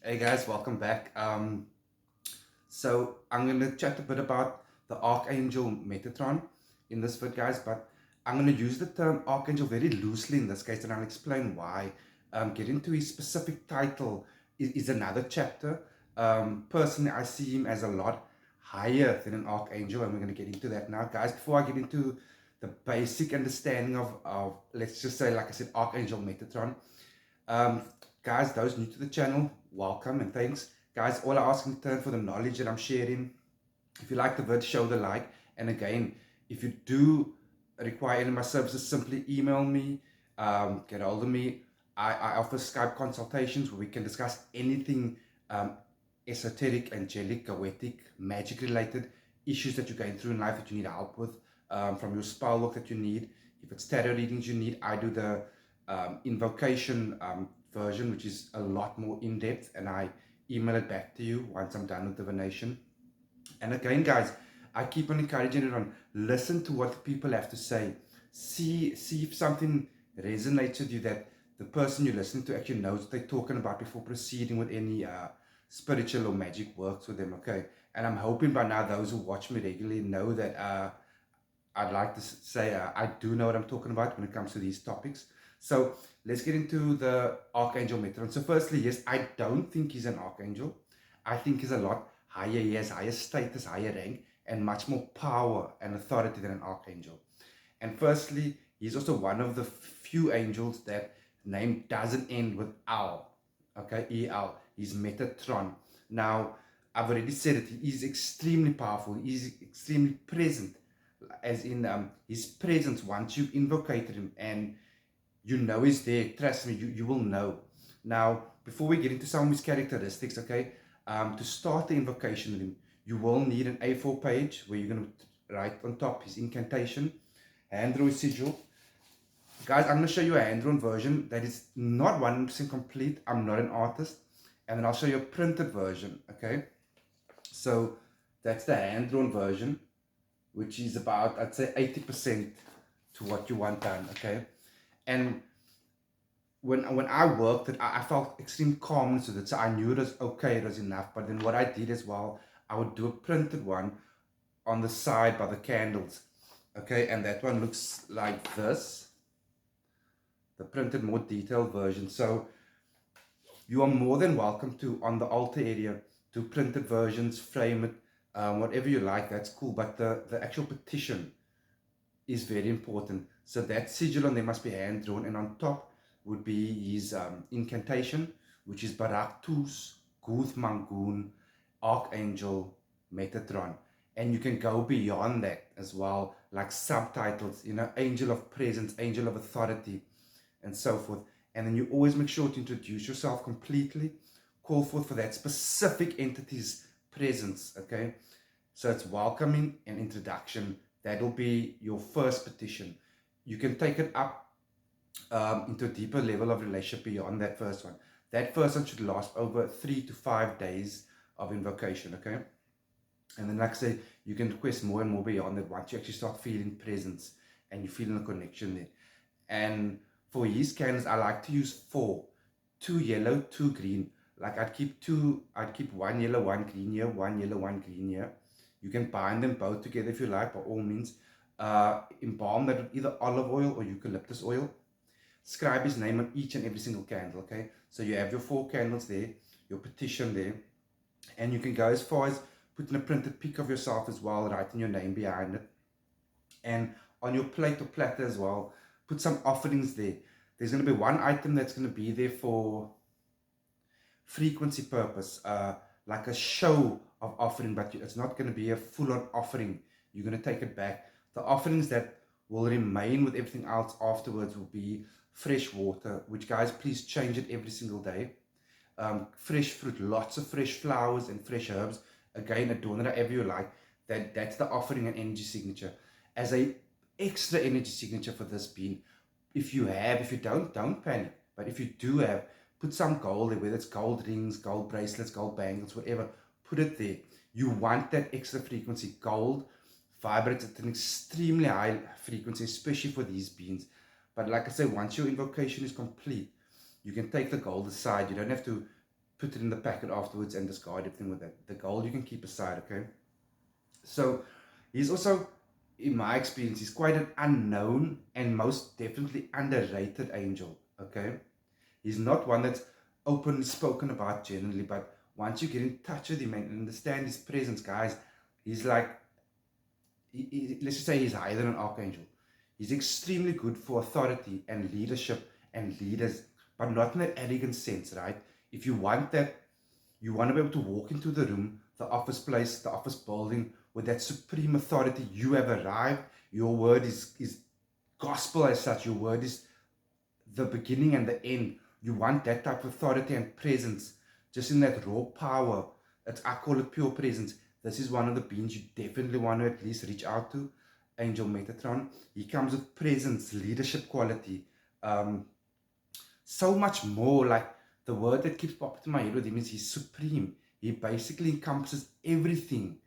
Hey guys, welcome back. So I'm gonna chat a bit about the Archangel Metatron in this vid, guys, but I'm gonna use the term Archangel very loosely in this case, and I'll explain why. Get into his specific title is another chapter. Personally, I see him as a lot higher than an Archangel, and we're gonna get into that now, guys. Before I get into the basic understanding of let's just say, like I said, Archangel Metatron. Um, Guys, those new to the channel, welcome and thanks. Guys, all I ask in return for the knowledge that I'm sharing, if you like the vid, show the like. And again, if you do require any of my services, simply email me, get hold of me. I offer Skype consultations where we can discuss anything esoteric, angelic, poetic, magic related issues that you're going through in life that you need help with, from your spell work that you need. If it's tarot readings you need, I do the Invocation version, which is a lot more in depth, and I email it back to you once I'm done with divination. And again, guys, I keep on encouraging everyone, listen to what people have to say. See if something resonates with you, that the person you're listening to actually knows what they're talking about before proceeding with any spiritual or magic works with them, okay? And I'm hoping by now those who watch me regularly know that I'd like to say I do know what I'm talking about when it comes to these topics. So let's get into the Archangel Metatron. So firstly, yes, I don't think he's an Archangel. I think he's a lot higher. He has higher status, higher rank, and much more power and authority than an Archangel. And firstly, he's also one of the few angels that name doesn't end with L. Okay, E-L. He's Metatron. Now, I've already said it. He's extremely powerful. He's extremely present, as in his presence. Once you've invocated him and you know he's there, trust me, you will know. Now, before we get into some of his characteristics, okay, to start the invocation with him, you will need an A4 page where you're going to write on top his incantation, hand draw sigil. Guys, I'm going to show you a hand drawn version that is not 100% complete. I'm not an artist. And then I'll show you a printed version, okay? So that's the hand drawn version, which is about, I'd say, 80% to what you want done, okay? And when I worked it, I felt extreme calmness with it, so I knew it was okay, it was enough. But then what I did as well, I would do a printed one on the side by the candles, okay? And that one looks like this, the printed, more detailed version. So you are more than welcome to, on the altar area, do printed versions, frame it, whatever you like, that's cool. But the actual petition is very important. So that sigil on there must be hand drawn, and on top would be his incantation, which is Baraktus, Guth Mangun, Archangel, Metatron. And you can go beyond that as well, like subtitles, Angel of Presence, Angel of Authority, and so forth. And then you always make sure to introduce yourself completely, call forth for that specific entity's presence, okay? So it's welcoming and introduction. That'll be your first petition. You can take it up into a deeper level of relationship beyond that first one. That first one should last over 3 to 5 days of invocation, okay? And then, like I say, you can request more and more beyond that once you actually start feeling presence and you feeling a connection there. And for his candles, I like to use 4, 2 yellow, 2 green. Like I'd keep 1 yellow, 1 green here, 1 yellow, 1 green here. You can bind them both together if you like, by all means. Embalm that with either olive oil or eucalyptus oil. Scribe his name on each and every single candle, okay? So you have your 4 candles there, your petition there, and you can go as far as putting a printed pic of yourself as well, writing your name behind it. And on your plate or platter as well, put some offerings there. There's going to be one item that's going to be there for frequency purpose, like a show of offering, but it's not going to be a full-on offering. You're going to take it back. The offerings that will remain with everything else afterwards will be fresh water, which, guys, please change it every single day. Fresh fruit, lots of fresh flowers and fresh herbs. Again, adorn it however you like. That's the offering and energy signature. As a extra energy signature for this being, if you don't panic. But if you do have, put some gold there, whether it's gold rings, gold bracelets, gold bangles, whatever, put it there. You want that extra frequency. Gold vibrates at an extremely high frequency, especially for these beings. But like I say, once your invocation is complete, you can take the gold aside. You don't have to put it in the packet afterwards and discard everything with it. The gold you can keep aside, okay? So he's also, in my experience, he's quite an unknown and most definitely underrated angel, okay? He's not one that's openly spoken about generally, but once you get in touch with him and understand his presence, guys, he's like, let's just say he's higher than an archangel. He's extremely good for authority and leadership and leaders, but not in an arrogant sense, right? If you want that, you want to be able to walk into the room, the office place, the office building with that supreme authority. You have arrived. Your word is gospel as such. Your word is the beginning and the end. You want that type of authority and presence, just in that raw power. I call it pure presence. This is one of the beings you definitely want to at least reach out to, Angel Metatron. He comes with presence, leadership quality, so much more. Like, the word that keeps popping to my head with him is he's supreme. He basically encompasses everything.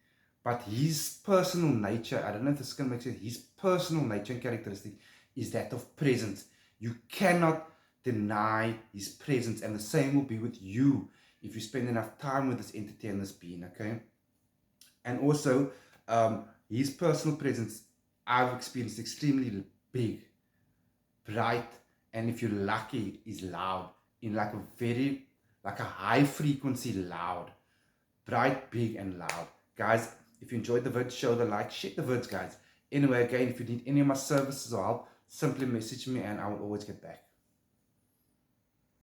But his personal nature, I don't know if this can make sense, his personal nature and characteristic is that of presence. You cannot deny his presence, and the same will be with you if you spend enough time with this entity and this being, okay? And also, his personal presence, I've experienced extremely big, bright, and if you're lucky, is loud, in like a high frequency loud, bright, big, and loud. Guys, if you enjoyed the vid, show the like, share the vids, guys. Anyway, again, if you need any of my services or help, simply message me and I will always get back.